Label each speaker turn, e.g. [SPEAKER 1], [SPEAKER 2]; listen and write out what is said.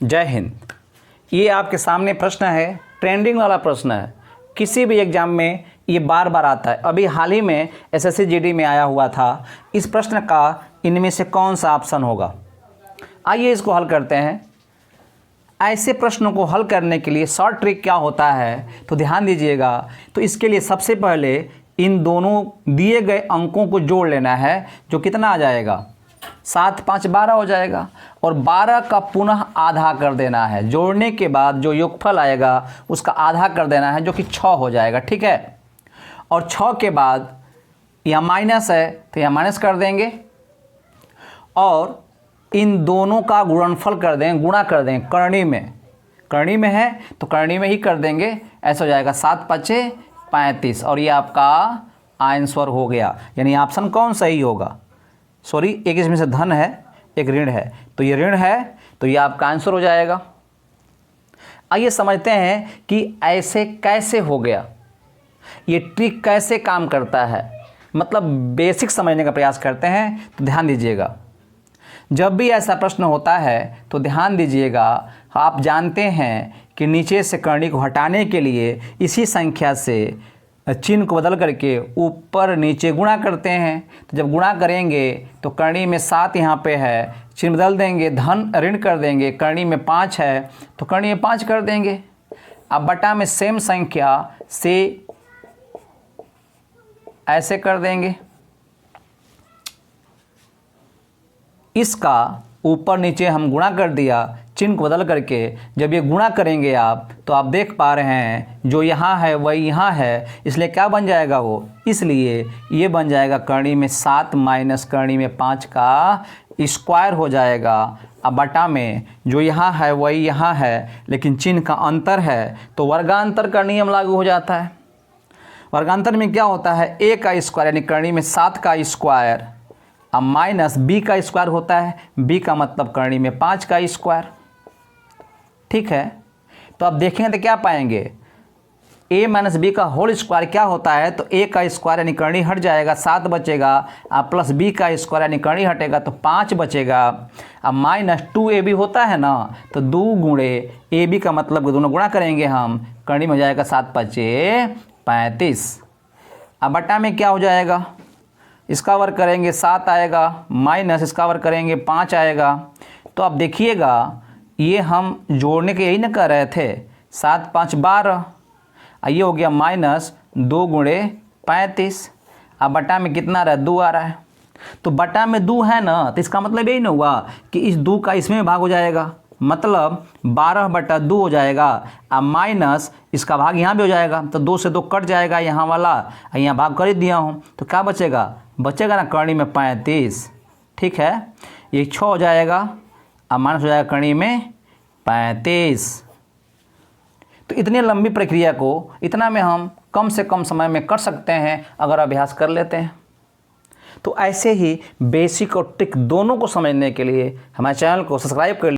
[SPEAKER 1] जय हिंद। ये आपके सामने प्रश्न है, ट्रेंडिंग वाला प्रश्न है। किसी भी एग्ज़ाम में ये बार बार आता है। अभी हाल ही में एसएससी जीडी में आया हुआ था। इस प्रश्न का इनमें से कौन सा ऑप्शन होगा? आइए इसको हल करते हैं। ऐसे प्रश्नों को हल करने के लिए शॉर्ट ट्रिक क्या होता है तो ध्यान दीजिएगा। तो इसके लिए सबसे पहले इन दोनों दिए गए अंकों को जोड़ लेना है, जो कितना आ जाएगा 7 5 12 हो जाएगा, और 12 का पुनः आधा कर देना है। जोड़ने के बाद जो योगफल आएगा उसका आधा कर देना है, जो कि 6 हो जाएगा। ठीक है, और 6 के बाद यहाँ माइनस है तो यहाँ माइनस कर देंगे, और इन दोनों का गुणनफल कर देंगे, गुणा कर देंगे। करनी में है तो करनी में ही कर देंगे। ऐसा हो जाएगा 7 5 35, और ये आपका आंसर हो गया। यानी ऑप्शन कौन सही होगा? सॉरी, एक इसमें से धन है, एक ऋण है, तो ये ऋण है, तो ये आपका आंसर हो जाएगा। आइए समझते हैं कि ऐसे कैसे हो गया, ये ट्रिक कैसे काम करता है। मतलब बेसिक समझने का प्रयास करते हैं। तो ध्यान दीजिएगा, जब भी ऐसा प्रश्न होता है तो ध्यान दीजिएगा। आप जानते हैं कि नीचे से करनी को हटाने के लिए इसी संख्या से चिन्ह को बदल करके ऊपर नीचे गुणा करते हैं। तो जब गुणा करेंगे तो करनी में 7 यहाँ पे है, चिन्ह बदल देंगे, धन ऋण कर देंगे। करनी में 5 है तो करनी में 5 कर देंगे। अब बटा में सेम संख्या से ऐसे कर देंगे। इसका ऊपर नीचे हम गुणा कर दिया, चिन्ह को बदल करके। जब ये गुणा करेंगे आप, तो आप देख पा रहे हैं जो यहाँ है वही यहाँ है, इसलिए क्या बन जाएगा वो, इसलिए ये बन जाएगा करनी में 7 माइनस करनी में 5 का स्क्वायर हो जाएगा। अब बटा में जो यहाँ है वही यहाँ है, लेकिन चिन्ह का अंतर है, तो वर्गांतर का नियम लागू हो जाता है। वर्गांतर में क्या होता है, a का स्क्वायर यानी करनी में 7 का स्क्वायर, अब माइनस b का स्क्वायर होता है। b का मतलब करनी में 5 का स्क्वायर। ठीक है, तो अब देखेंगे तो क्या पाएंगे, a माइनस बी का होल स्क्वायर क्या होता है, तो a का स्क्वायर यानी करनी हट जाएगा, 7 बचेगा। अब प्लस b का स्क्वायर यानी करनी हटेगा तो 5 बचेगा। अब माइनस 2ab होता है ना, तो 2 गुणे ab का मतलब दोनों गुणा करेंगे हम, करनी में हो जाएगा 7 5 35। अब बटा में क्या हो जाएगा, इसका वर्ग करेंगे 7 आएगा, माइनस इसका वर्ग करेंगे 5 आएगा। तो अब देखिएगा, ये हम जोड़ने के यही ना कर रहे थे, 7 5 12, ये हो गया माइनस 2 गुणे 35। अब बटा में कितना रहा, 2 आ रहा है। तो बटा में 2 है ना, तो इसका मतलब यही ना हुआ कि इस 2 का इसमें भाग हो जाएगा, मतलब 12/2 हो जाएगा। अब माइनस इसका भाग यहाँ भी हो जाएगा, तो 2 से 2 कट जाएगा यहाँ वाला, यहाँ भाग कर ही दिया हूँ, तो क्या बचेगा ना, करनी में 35। ठीक है, ये 6 हो जाएगा, अब माइनस हो जाएगा करनी में 35। तो इतनी लंबी प्रक्रिया को इतना में हम कम से कम समय में कर सकते हैं अगर अभ्यास कर लेते हैं। तो ऐसे ही बेसिक और ट्रिक दोनों को समझने के लिए हमारे चैनल को सब्सक्राइब कर